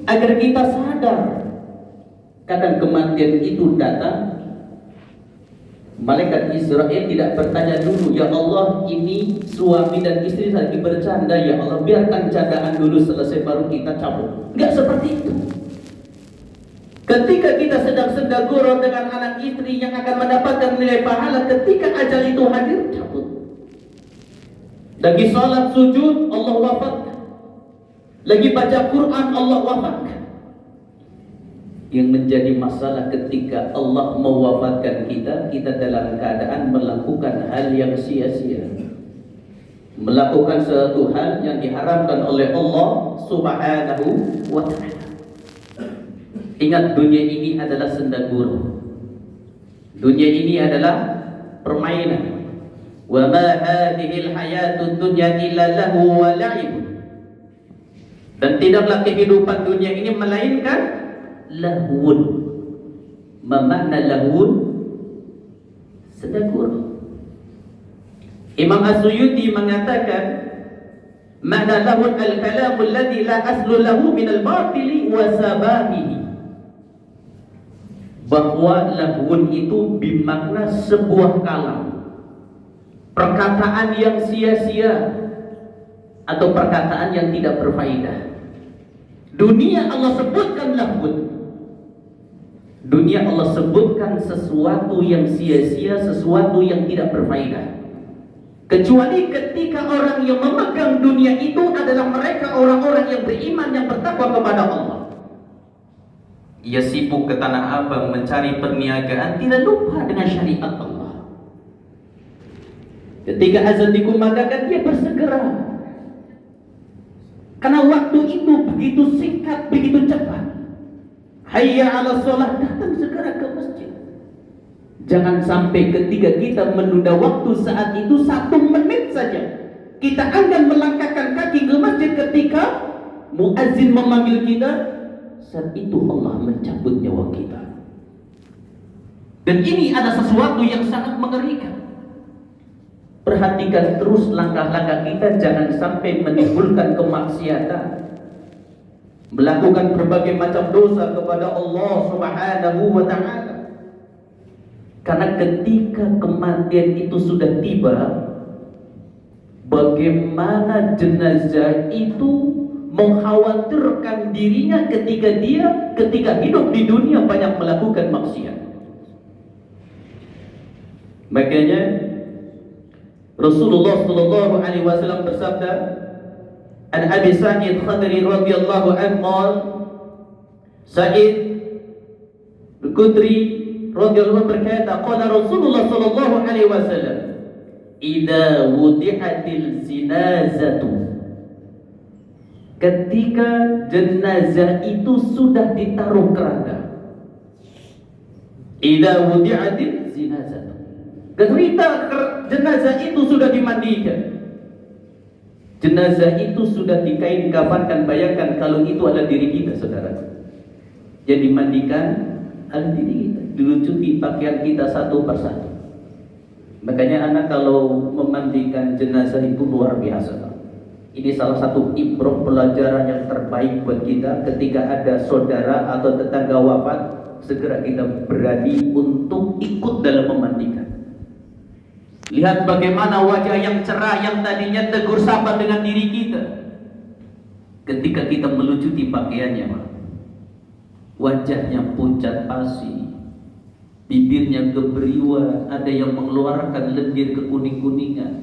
agar kita sadar. Kadang kematian itu datang, malaikat Israel tidak bertanya dulu, ya Allah ini suami dan istri lagi bercanda, ya Allah biarkan candaan dulu selesai baru kita cabut. Enggak seperti itu. Ketika kita sedang sendaguro dengan anak istri yang akan mendapatkan nilai pahala, ketika ajal itu hadir, cabut. Lagi salat sujud, Allah wafatkan. Lagi baca Quran, Allah wafatkan. Yang menjadi masalah ketika Allah mewafatkan kita, kita dalam keadaan melakukan hal yang sia-sia, melakukan suatu hal yang diharamkan oleh Allah Subhanahu wa ta'ala. Ingat, dunia ini adalah sendaguro. Dunia ini adalah permainan. Wa ma hadhil hayatud dunya illa lahu wa la'ib. Dan tidaklah kehidupan dunia ini melainkan lahun. Makna lahun sendaguro. Imam As-Suyuti mengatakan makna lahun al-kalamul ladzi la aslu lahu min al-batili wa sababihi, bahwa lahun itu bermakna sebuah kalam, perkataan yang sia-sia atau perkataan yang tidak berfaedah. Dunia Allah sebutkan lahun. Dunia Allah sebutkan sesuatu yang sia-sia, sesuatu yang tidak berfaedah. Kecuali ketika orang yang memegang dunia itu adalah mereka orang-orang yang beriman, yang bertakwa kepada Allah. Ia sibuk ke Tanah Abang mencari perniagaan, tidak lupa dengan syariat Allah. Ketika azan dikumandangkan, dia bersegera. Karena waktu itu begitu singkat, begitu cepat. Hayya 'ala shalah, datang segera ke masjid. Jangan sampai ketika kita menunda waktu saat itu 1 menit saja, kita akan melangkahkan kaki ke masjid ketika muazzin memanggil kita. Saat itu Allah mencabut nyawa kita. Dan ini ada sesuatu yang sangat mengerikan. Perhatikan terus langkah-langkah kita, jangan sampai menimbulkan kemaksiatan, melakukan berbagai macam dosa kepada Allah Subhanahu wa ta'ala. Karena ketika kematian itu sudah tiba, bagaimana jenazah itu mengkhawatirkan dirinya ketika hidup di dunia banyak melakukan maksiat. Makanya Rasulullah sallallahu alaihi wasallam bersabda, an Abi Sa'id Khudri radhiyallahu anhu, Sa'id Al-Khudri radhiyallahu berkata, qala Rasulullah sallallahu alaihi wasallam, idza wudi'atil zinazatu, ketika jenazah itu sudah ditaruh keranda. Idza wudi'atil zinazatu, ketika jenazah itu sudah dimandikan, jenazah itu sudah dikain kafankan. Bayangkan kalau itu adalah diri kita, saudara. Jadi dimandikan adalah diri kita, dilucuti pakaian kita satu persatu. Makanya anak kalau memandikan jenazah itu luar biasa. Ini salah satu ibrah pelajaran yang terbaik buat kita. Ketika ada saudara atau tetangga wafat, segera kita berani untuk ikut dalam memandikan. Lihat bagaimana wajah yang cerah yang tadinya tegur sapa dengan diri kita, ketika kita melucuti pakaiannya, wajahnya pucat pasi, bibirnya geberiwan, ada yang mengeluarkan lendir kekuning-kuningan.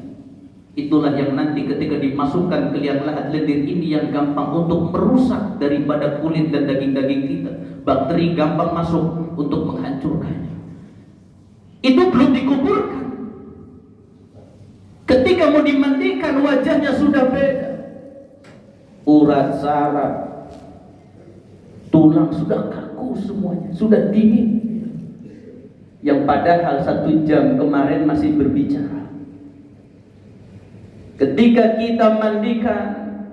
Itulah yang nanti ketika dimasukkan ke liang lahat, lendir ini yang gampang untuk merusak daripada kulit dan daging-daging kita. Bakteri gampang masuk untuk menghancurkannya. Itu belum dikuburkan. Ketika mau dimandikan, wajahnya sudah beda. Urat saraf, tulang sudah kaku semuanya, sudah dingin. Yang padahal 1 jam kemarin masih berbicara. Ketika kita mandikan,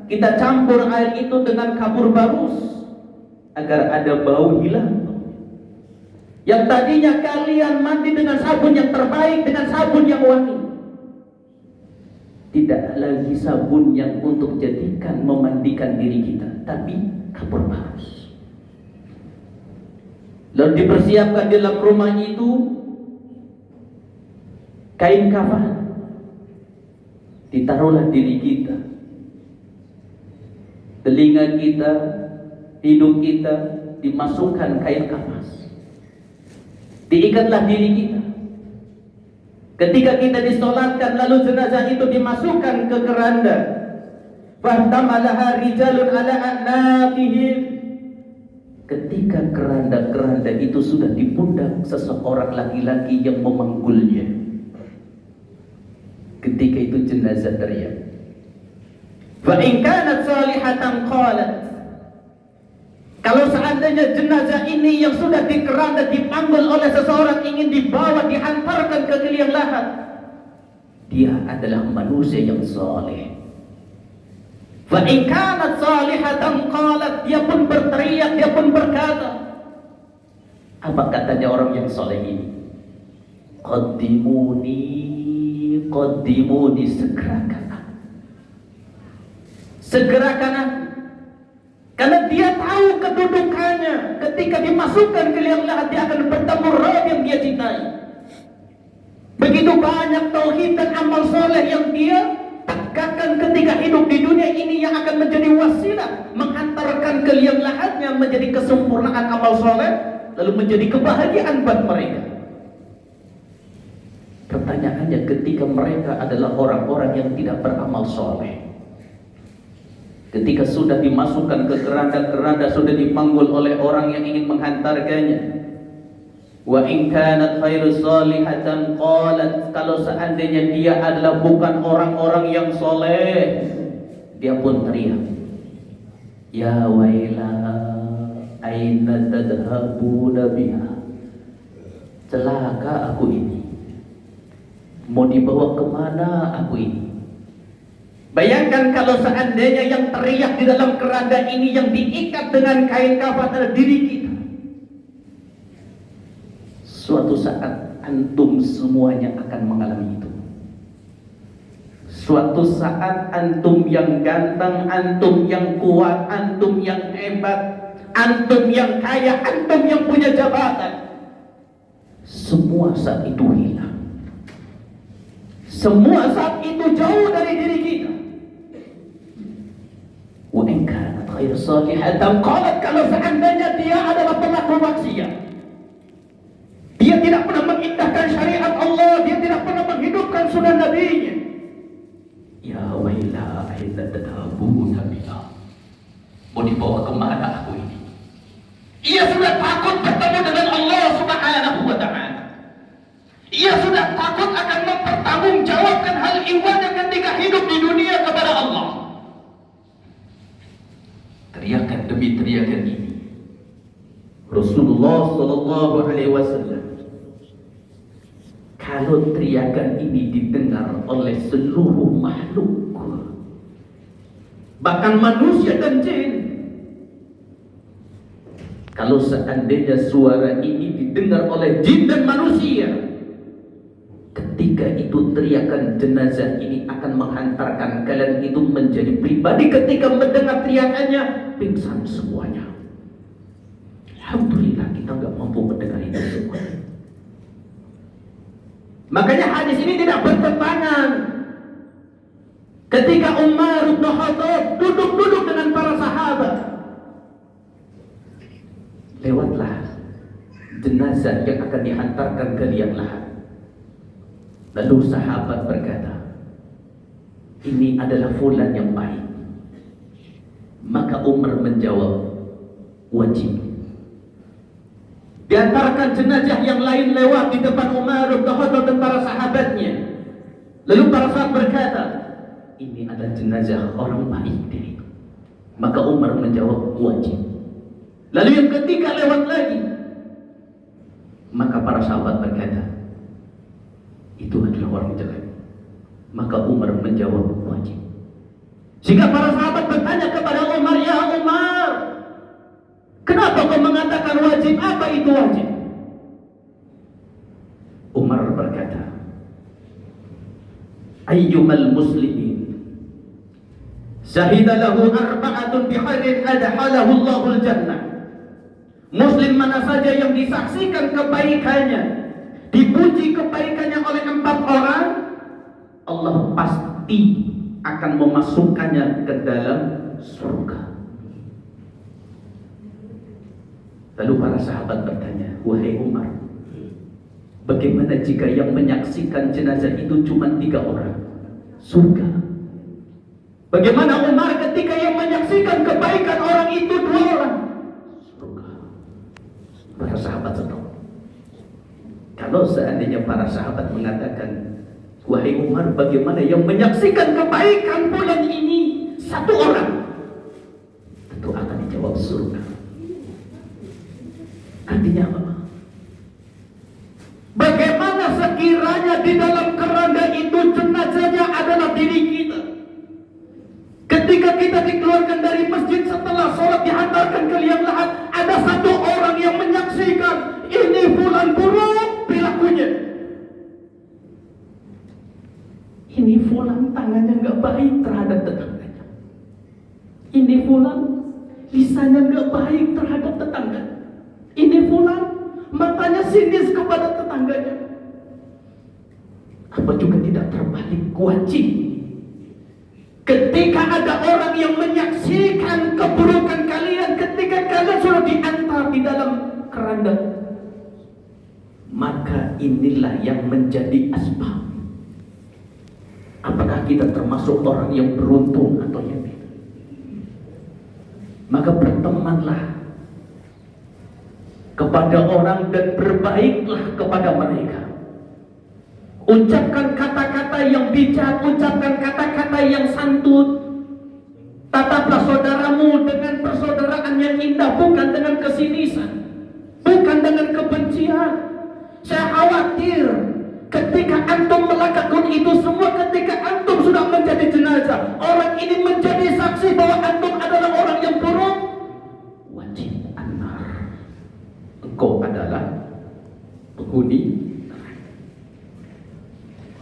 kita campur air itu dengan kapur barus agar ada bau hilang. Yang tadinya kalian mandi dengan sabun yang terbaik, dengan sabun yang wangi, tidak lagi sabun yang untuk jadikan memandikan diri kita, tapi kapur barus. Lalu dipersiapkan dalam rumah itu kain kafan. Ditaruhlah diri kita, telinga kita, hidung kita, dimasukkan kain kapas. Diikatlah diri kita. Ketika kita disolatkan, lalu jenazah itu dimasukkan ke keranda. Fahtamalaha rijalun ala a'naqihim. Ketika keranda-keranda itu sudah di pundak seseorang laki-laki yang memanggulnya, ketika itu jenazah teriak. Fa in kanat salihatan qalat. Kalau seandainya jenazah ini yang sudah di keranda dipanggul oleh seseorang ingin dibawa dihantarkan ke liang lahat, dia adalah manusia yang saleh. Fa in kanat salihatan qalat, dia pun berteriak, dia pun berkata. Apa katanya orang yang saleh ini? Qaddimuni, segerakan aku. Karena dia tahu kedudukannya. Ketika dimasukkan ke liang lahat, dia akan bertemu Rabb yang dia cintai. Begitu banyak tauhid dan amal soleh yang dia tegakkan ketika hidup di dunia ini, yang akan menjadi wasilah menghantarkan ke liang lahatnya menjadi kesempurnaan amal soleh, lalu menjadi kebahagiaan buat mereka. Pertanyaannya, ketika mereka adalah orang-orang yang tidak beramal soleh, ketika sudah dimasukkan ke keranda-keranda, sudah dipanggul oleh orang yang ingin menghantarkannya, wa in kanat khairu salihatan qalat, kalau seandainya dia adalah bukan orang-orang yang soleh, dia pun teriak, ya waila aina tadhabuna biha, celaka aku ini, mau dibawa kemana aku ini. Bayangkan kalau seandainya yang teriak di dalam keranda ini yang diikat dengan kain kafan adalah diri kita. Suatu saat antum semuanya akan mengalami itu. Suatu saat antum yang ganteng, antum yang kuat, antum yang hebat, antum yang kaya, antum yang punya jabatan, semua saat itu hilang. Semua saat itu jauh dari diri kita. Wa in kanat khairu salihatan qalat, kalau seandainya dia adalah pelaku maksiat, dia tidak pernah mengindahkan syariat Allah, dia tidak pernah menghidupkan sunnah Nabi-Nya, ya waila aina tadhabuna biha, mau dibawa kemana aku ini. Ia sudah takut bertemu dengan Allah Subhanahu wa ta'ala. Ia sudah takut akan mempertanggungjawabkan hal ibadah ketika hidup di dunia kepada Allah. Teriakan demi teriakan ini, Rasulullah sallallahu alaihi wasallam, kalau teriakan ini didengar oleh seluruh makhluk, bahkan manusia dan jin, kalau seandainya suara ini didengar oleh jin dan manusia, ketika itu teriakan jenazah ini akan menghantarkan kalian itu menjadi pribadi. Ketika mendengar teriakannya, pingsan semuanya. Alhamdulillah kita nggak mampu mendengar itu semua. Makanya hadis ini tidak bertentangan. Ketika Umar bin Khattab duduk-duduk dengan para sahabat, lewatlah jenazah yang akan dihantarkan ke liang lahat. Lalu sahabat berkata, ini adalah fulan yang baik. Maka Umar menjawab, wajib. Diantarkan jenazah yang lain lewat di depan Umar bin Khattab dan para sahabatnya. Lalu para sahabat berkata, ini adalah jenazah orang baik diri. Maka Umar menjawab, wajib. Lalu yang ketiga lewat lagi. Maka para sahabat berkata, itu adalah orang jelek. Maka Umar menjawab, wajib. Sehingga para sahabat bertanya kepada Umar, ya Umar, kenapa kau mengatakan wajib? Apa itu wajib? Umar berkata, ayyumal muslimin syahida lahu arba'atun bihairin adhalahu Allahul jannah Muslim mana saja yang disaksikan kebaikannya, dipuji kebaikannya oleh 4 orang, Allah pasti akan memasukkannya ke dalam surga. Lalu para sahabat bertanya, wahai Umar, bagaimana jika yang menyaksikan jenazah itu cuma 3 orang? Surga. Bagaimana Umar ketika yang menyaksikan kebaikan orang itu 2 orang? Surga. Para sahabat senang. Kalau seandainya para sahabat mengatakan, wahai Umar, bagaimana yang menyaksikan kebaikan bulan ini 1 orang? Tentu akan dijawab surga. Artinya apa? Bagaimana sekiranya di dalam keranda itu jenazahnya adalah diri kita? Ketika kita dikeluarkan dari masjid setelah sholat dihantarkan ke liang lahat, ada 1 orang yang menyaksikan ini fulan buruk perilakunya. Ini fulan tangannya nggak baik terhadap tetangganya. Ini fulan lisannya nggak baik terhadap tetangga. Ini fulan matanya sinis kepada tetangganya. Apa juga tidak terbalik wajib ketika ada orang yang menyaksikan keburukan kalian ketika kalian sudah diantar di dalam keranda, maka inilah yang menjadi asbab. Apakah kita termasuk orang yang beruntung atau yang tidak? Maka bertemanlah kepada orang dan berbaiklah kepada mereka. Ucapkan kata-kata yang bijak, ucapkan kata-kata yang santun. Tataplah saudaramu dengan persaudaraan yang indah, bukan dengan kesinisan, bukan dengan kebencian. Saya khawatir ketika antum melakukan itu semua, ketika antum sudah menjadi jenazah, orang ini menjadi saksi bahwa antum adalah orang yang buruk, wajib anar. Engkau adalah penghuni.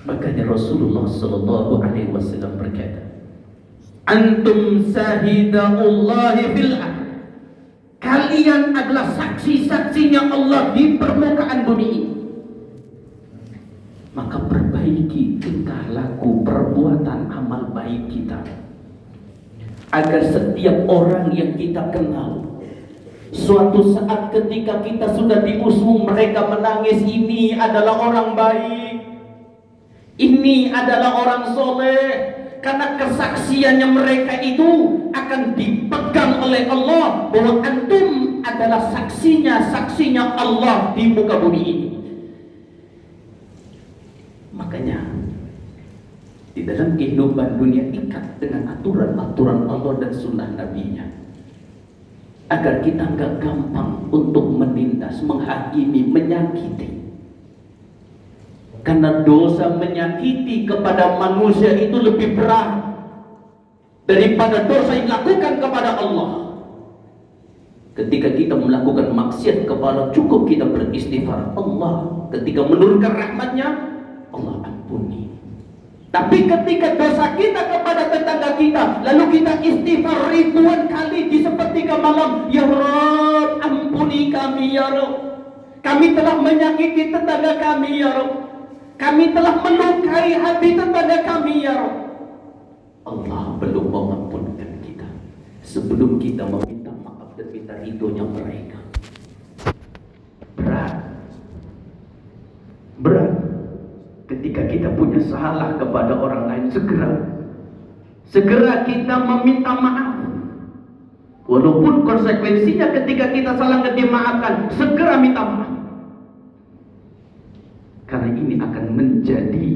Makanya Rasulullah sallallahu alaihi wasallam berkata, antum sahidallahi fil ardh. Kalian adalah saksi-saksinya Allah di permukaan bumi ini. Maka perbaiki tingkah laku, perbuatan, amal baik kita, agar setiap orang yang kita kenal, suatu saat ketika kita sudah diusung, mereka menangis, ini adalah orang baik, ini adalah orang soleh. Karena kesaksiannya mereka itu akan dipegang oleh Allah bahwa antum adalah saksinya Allah di muka bumi ini. Makanya di dalam kehidupan dunia ikat dengan aturan-aturan Allah dan sunnah Nabi-Nya, agar kita nggak gampang untuk menindas, menghakimi, menyakiti. Karena dosa menyakiti kepada manusia itu lebih berat daripada dosa yang dilakukan kepada Allah. Ketika kita melakukan maksiat kepada, cukup kita beristighfar, Allah ketika menurunkan rahmatnya, Allah ampuni. Tapi ketika dosa kita kepada tetangga kita, lalu kita istighfar ribuan kali di sepertiga malam, ya Rabb, ampuni kami ya Rabb, kami telah menyakiti tetangga kami ya Rabb, kami telah melukai hati tetangga kami ya Rabb. Allah belum mengampunkan kita sebelum kita meminta maaf dan minta ridhonya mereka. Berat ketika kita punya salah kepada orang lain, segera kita meminta maaf. Walaupun konsekuensinya ketika kita salah nggak dimaafkan, segera minta maaf. Karena ini akan menjadi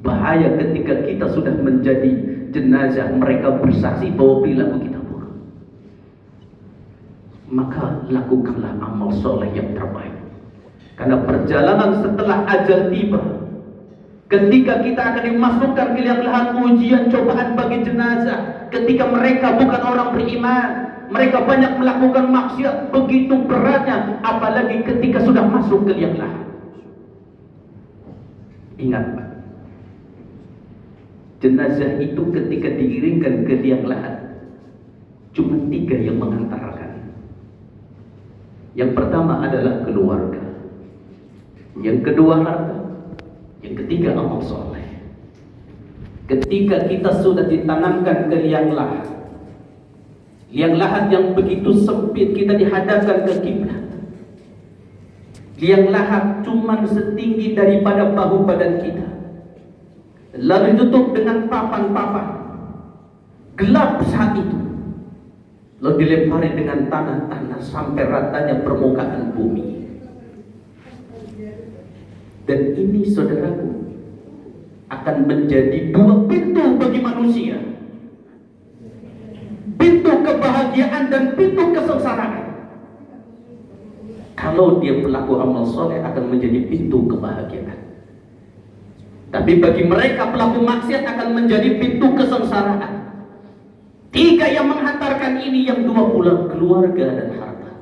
bahaya ketika kita sudah menjadi jenazah, mereka bersaksi bahwa perilaku kita buruk. Maka lakukanlah amal soleh yang terbaik. Karena perjalanan setelah ajal tiba, ketika kita akan dimasukkan ke liang lahat ujian cobaan bagi jenazah, ketika mereka bukan orang beriman, mereka banyak melakukan maksiat, begitu beratnya, apalagi ketika sudah masuk ke liang lahat. Ingat Pak, jenazah itu ketika diiringkan ke liang lahat, cuma 3 yang mengantarkan. Yang pertama adalah keluarga, yang kedua harta, yang ketiga amal soleh. Ketika kita sudah ditanamkan ke liang lahat yang begitu sempit, kita dihadapkan ke kiblat. Liang lahat cuma setinggi daripada bahu badan kita, lalu ditutup dengan papan-papan gelap saat itu, lalu dilempari dengan tanah-tanah sampai ratanya permukaan bumi. Dan ini, saudaraku, akan menjadi dua pintu bagi manusia, pintu kebahagiaan dan pintu kesengsaraan. Kalau dia pelaku amal soleh akan menjadi pintu kebahagiaan, tapi bagi mereka pelaku maksiat akan menjadi pintu kesengsaraan. Tiga yang menghantarkan ini, yang dua pula keluarga dan harta.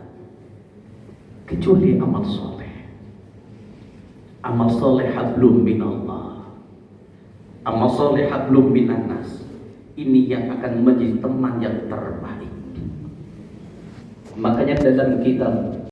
Kecuali amal soleh. Amal soleh hablum minallah, amal soleh hablum minannas. Ini yang akan menjadi teman yang terbaik. Makanya dalam kitab